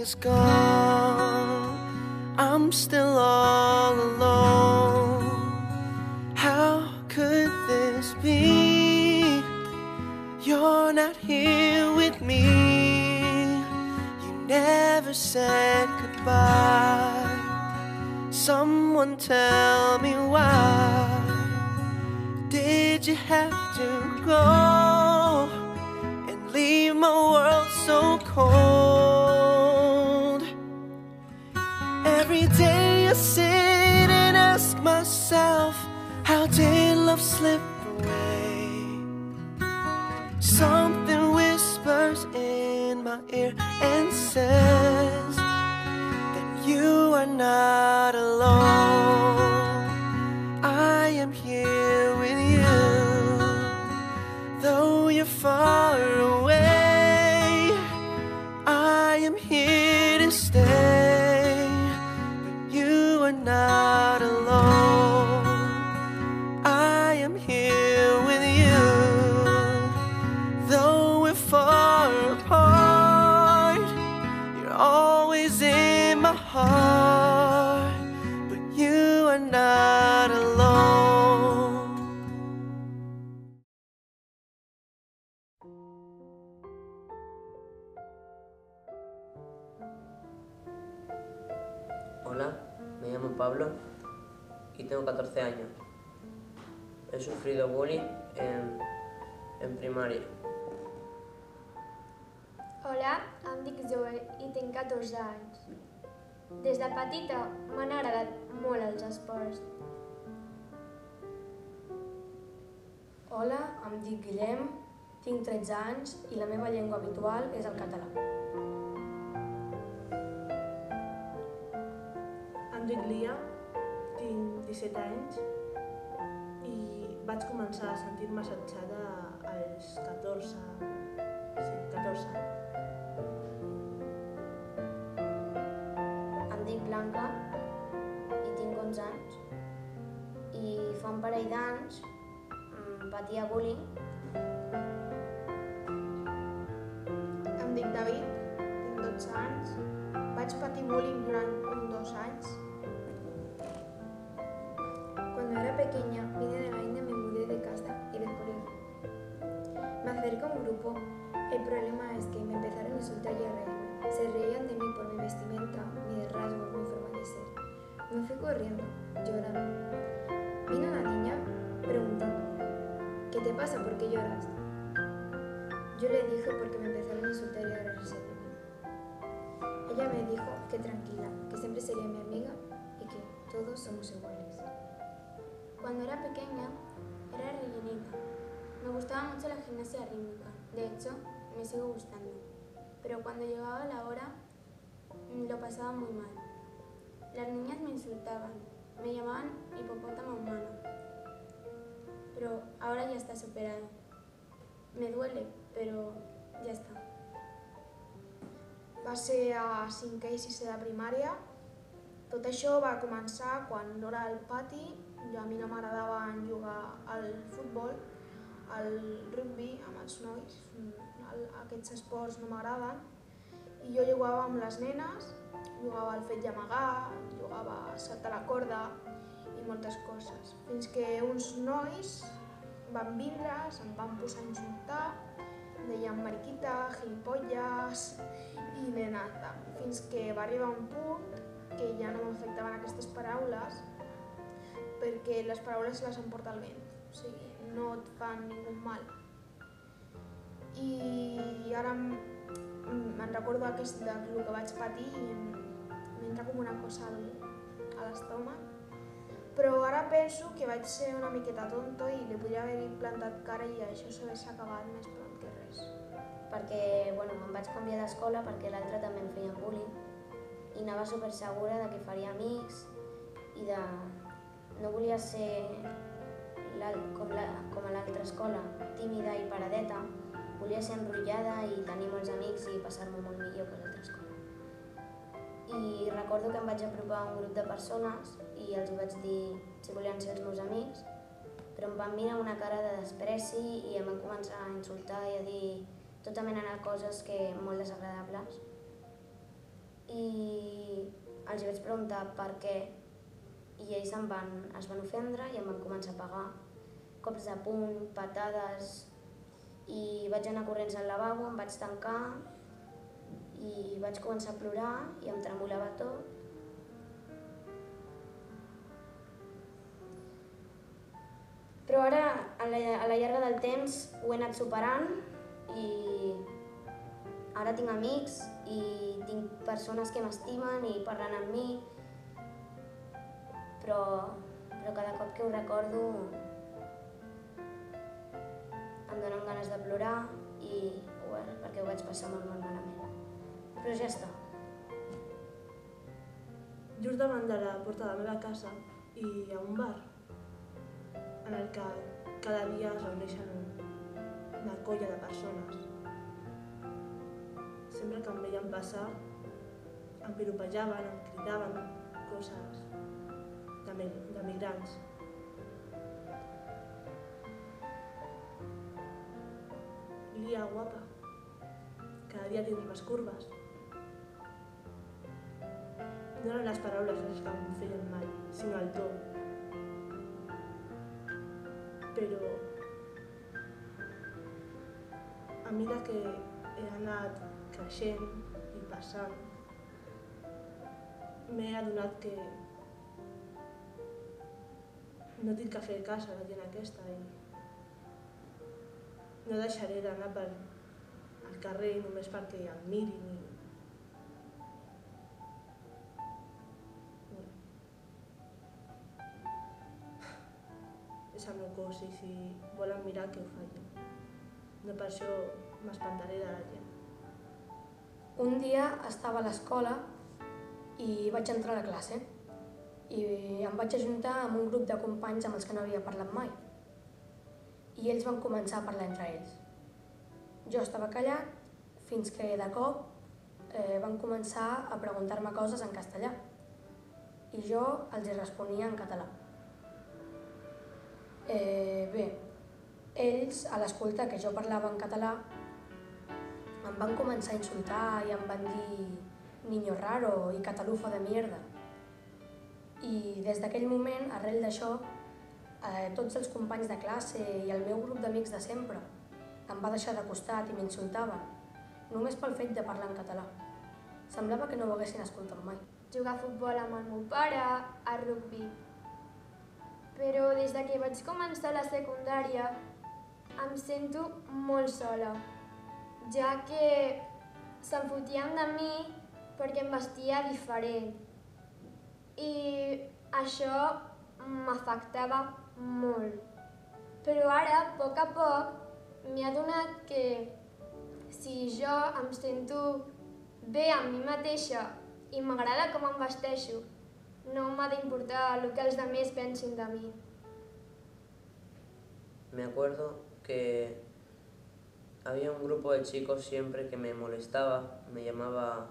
is gone, I'm still all alone. How could this be? You're not here with me. You never said goodbye. Someone tell me why. Did you have to go and leave my world so cold? Every day I sit and ask myself, how did love slip away? Something whispers in my ear and says that you are not alone. I am here with you, though you're far away. I am here to stay, but you are not alone. I am here with you, though we're far apart. You're always in my heart, but you are not alone. Hola, me llamo Pablo y tengo 14 años. He sufrido bullying en primaria. Hola, em dic Zoe i tinc 14 anys. Des de petita m'han agradat molt els esports. Hola, em dic Guillem, tinc 13 anys i la meva llengua habitual és el català. Em dic Lia, tinc 17 anys i vaig començar a sentir-me assetjada als 14 anys. Em dic Blanca i tinc 11 anys i fa un parell d'anys patia bullying. Em dic David, tinc 12 anys, vaig patir bullying durant 2 anys. Cuando era pequeña vine de la India, me mudé de casa y del colegio. Me acerqué a un grupo. El problema es que me empezaron a insultar y a reírme. Se reían de mí por mi vestimenta, mis rasgos, mi forma de ser. Me fui corriendo, llorando. Vino una niña preguntando, ¿qué te pasa? ¿Por qué lloras? Yo le dije porque me empezaron a insultar y a reírse de mí. Ella me dijo que tranquila, que siempre sería mi amiga y que todos somos iguales. Cuando era pequeña, era rellenita. Me gustaba mucho la gimnasia rítmica. De hecho, me sigue gustando. Pero cuando llegaba la hora, lo pasaba muy mal. Las niñas me insultaban, me llamaban hipopótamo humano. Pero ahora ya está superado. Me duele, però ja està. Va ser a 5è i 6è de primària. Tot això va començar quan era al pati. A mi no m'agradava jugar al futbol, al rugby amb els nois. Aquests esports no m'agraden. I jo jugava amb les nenes, jugava al fet d'amagar, jugava a saltar la corda i moltes coses. Fins que uns nois van vindre, se'm van posar a insultar, em deien mariquita, gilipolles i nenata. Fins que va arribar un punt que ja no m'afectaven aquestes paraules, perquè les paraules les emporta el vent, o sigui, no et fan ningú mal. I ara me'n recordo del que vaig patir i m'entra com una cosa a l'estómac. Però ara penso que vaig ser una miqueta tonto i li podria haver plantat cara i això s'hagués acabat més pront que res. Perquè em vaig canviar d'escola perquè l'altre també em feia bullying i anava super segura de que faria amics i de... No volia ser com a l'altra escola, tímida i paradeta. Volia ser enrotllada i tenir molts amics i passar-m'ho molt millor que a l'altra escola. I recordo que em vaig apropar a un grup de persones i els vaig dir si volien ser els meus amics, però em van mirar amb una cara de despreci i em van començar a insultar i a dir tota mena de coses molt desagradables. i els vaig preguntar per què i ells es van ofendre i em van començar a pegar cops de puny, patades i vaig anar corrents al lavabo, em vaig tancar i vaig començar a plorar i em tremolava tot. Però ara, a la llarga del temps, ho he anat superant i ara tinc amics i tinc persones que m'estimen i parlen amb mi, però cada cop que ho recordo em donen ganes de plorar perquè ho vaig passar molt malament. Però ja està. Just davant de la porta de la meva casa hi ha un bar en el que cada dia es reuneixen una colla de persones. Sempre que em veien passar, em piropejaven, em cridaven coses de migrants. Lia, guapa, cada dia tens més curves. No eren les paraules les que em feien mal, sinó el to. Però a mesura que he anat creixent i passant, m'he adonat que no tinc que fer cas a la gent aquesta i no deixaré d'anar pel carrer només perquè em mirin. És el meu cos i si volen mirar que ho facin. No per això m'espantaré de la gent. Un dia estava a l'escola i vaig entrar a la classe i em vaig ajuntar amb un grup de companys amb els que no havia parlat mai. I ells van començar a parlar entre ells. Jo estava callat fins que de cop van començar a preguntar-me coses en castellà i jo els responia en català. Bé, ells, a l'escoltar que jo parlava en català, em van començar a insultar i em van dir niño raro i catalufo de mierda. I des d'aquell moment, arrel d'això, tots els companys de classe i el meu grup d'amics de sempre em va deixar de costat i m'insultaven, només pel fet de parlar en català. Semblava que no ho haguessin escoltat mai. Jugar a futbol amb el meu pare, a rugby. Però des que vaig començar la secundària em sento molt sola, ja que se'n fotien de mi perquè em vestia diferent. I això m'afectava molt. Però ara, a poc, m'he adonat que si jo em sento bé amb mi mateixa i m'agrada com em vesteixo, no m'ha d'importar el que els demés pensin de mi. Me acuerdo que había un grupo de chicos siempre que me molestaba, me llamaba,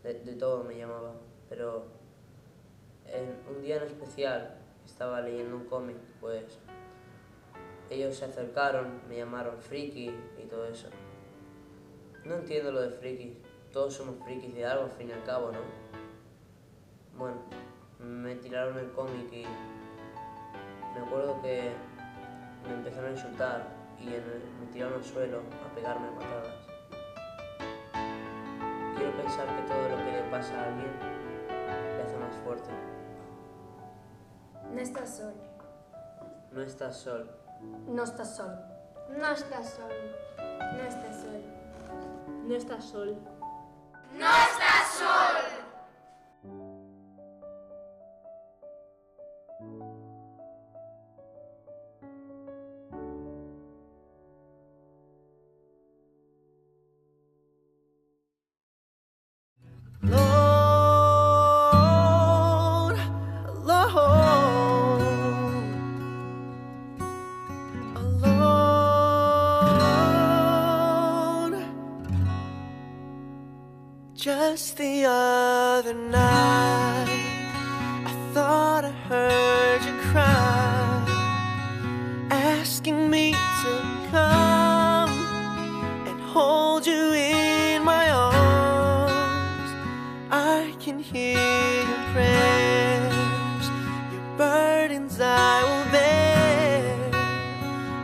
de todo me llamaba, pero un día en especial estaba leyendo un cómic, pues ellos se acercaron, me llamaron friki y todo eso. No entiendo lo de friki, todos somos frikis de algo al fin y al cabo, ¿no? Bueno, me tiraron el cómic y me acuerdo que me empezaron a insultar y me tiraron al suelo a pegarme a patadas. Quiero pensar que todo lo que le pasa a alguien le hace más fuerte. No estàs sol. No estás sol. No estàs sol. No estàs sol. No estàs sol. No estàs sol. No estàs sol! Just the other night, I thought I heard you cry, asking me to come and hold you in my arms. I can hear your prayers. Your burdens I will bear,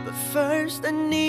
but first I need